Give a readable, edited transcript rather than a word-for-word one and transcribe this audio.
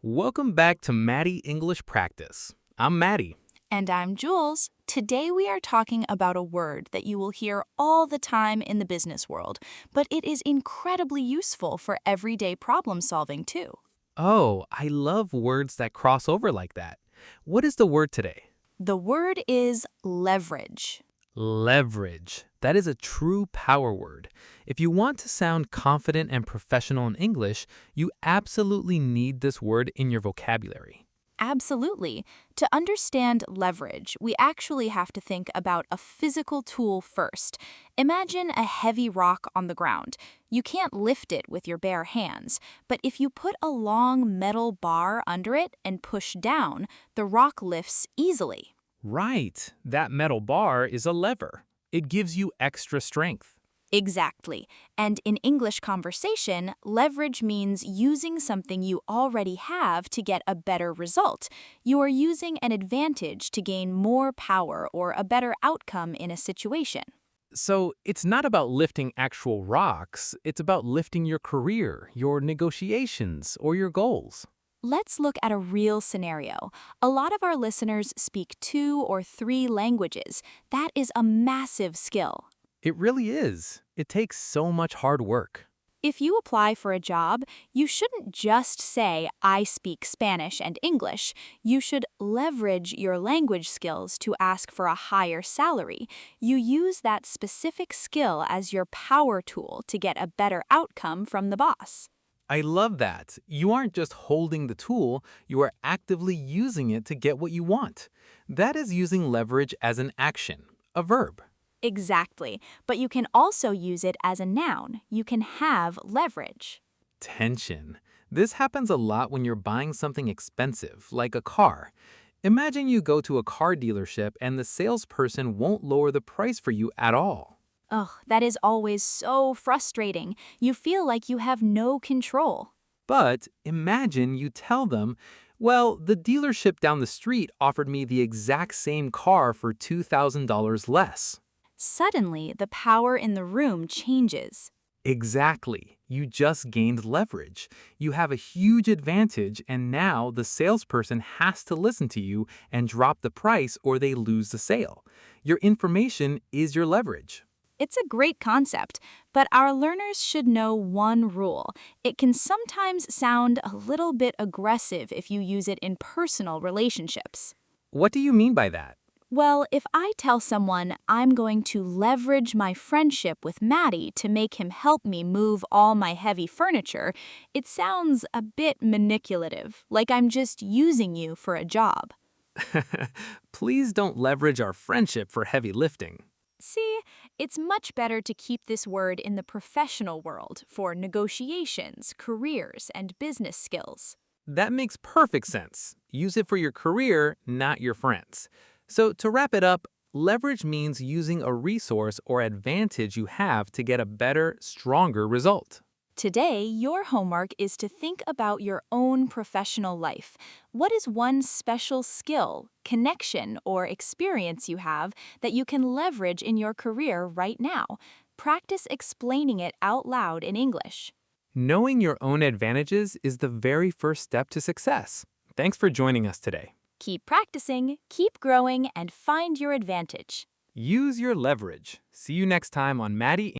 Welcome back to Maddie English Practice. I'm Maddie. And I'm Jules. Today we are talking about a word that you will hear all the time in the business world, but it is incredibly useful for everyday problem solving too. Oh, I love words that cross over like that. What is the word today? The word is leverage. Leverage. That is a true power word. If you want to sound confident and professional in English, you absolutely need this word in your vocabulary. Absolutely. To understand leverage, we actually have to think about a physical tool first. Imagine a heavy rock on the ground. You can't lift it with your bare hands, but if you put a long metal bar under it and push down, the rock lifts easily. Right. That metal bar is a lever. It gives you extra strength. Exactly. And in English conversation, leverage means using something you already have to get a better result. You are using an advantage to gain more power or a better outcome in a situation. So it's not about lifting actual rocks, it's about lifting your career, your negotiations, or your goals. Let's look at a real scenario. A lot of our listeners speak 2 or 3 languages. That is a massive skill. It really is. It takes so much hard work. If you apply for a job, you shouldn't just say, I speak Spanish and English. You should leverage your language skills to ask for a higher salary. You use that specific skill as your power tool to get a better outcome from the boss. I love that. You aren't just holding the tool, you are actively using it to get what you want. That is using leverage as an action, a verb. Exactly, but you can also use it as a noun. You can have leverage. Tension. This happens a lot when you're buying something expensive, like a car. Imagine you go to a car dealership and the salesperson won't lower the price for you at all. Ugh, that is always so frustrating. You feel like you have no control. But imagine you tell them, well, the dealership down the street offered me the exact same car for $2,000 less. Suddenly, the power in the room changes. Exactly. You just gained leverage. You have a huge advantage, and now the salesperson has to listen to you and drop the price or they lose the sale. Your information is your leverage. It's a great concept, but our learners should know one rule. It can sometimes sound a little bit aggressive if you use it in personal relationships. What do you mean by that? Well, if I tell someone I'm going to leverage my friendship with Maddie to make him help me move all my heavy furniture, it sounds a bit manipulative, like I'm just using you for a job. Please don't leverage our friendship for heavy lifting. See, it's much better to keep this word in the professional world for negotiations, careers, and business skills. That makes perfect sense. Use it for your career, not your friends. So to wrap it up, leverage means using a resource or advantage you have to get a better, stronger result. Today, your homework is to think about your own professional life. What is one special skill, connection, or experience you have that you can leverage in your career right now? Practice explaining it out loud in English. Knowing your own advantages is the very first step to success. Thanks for joining us today. Keep practicing, keep growing, and find your advantage. Use your leverage. See you next time on Maddie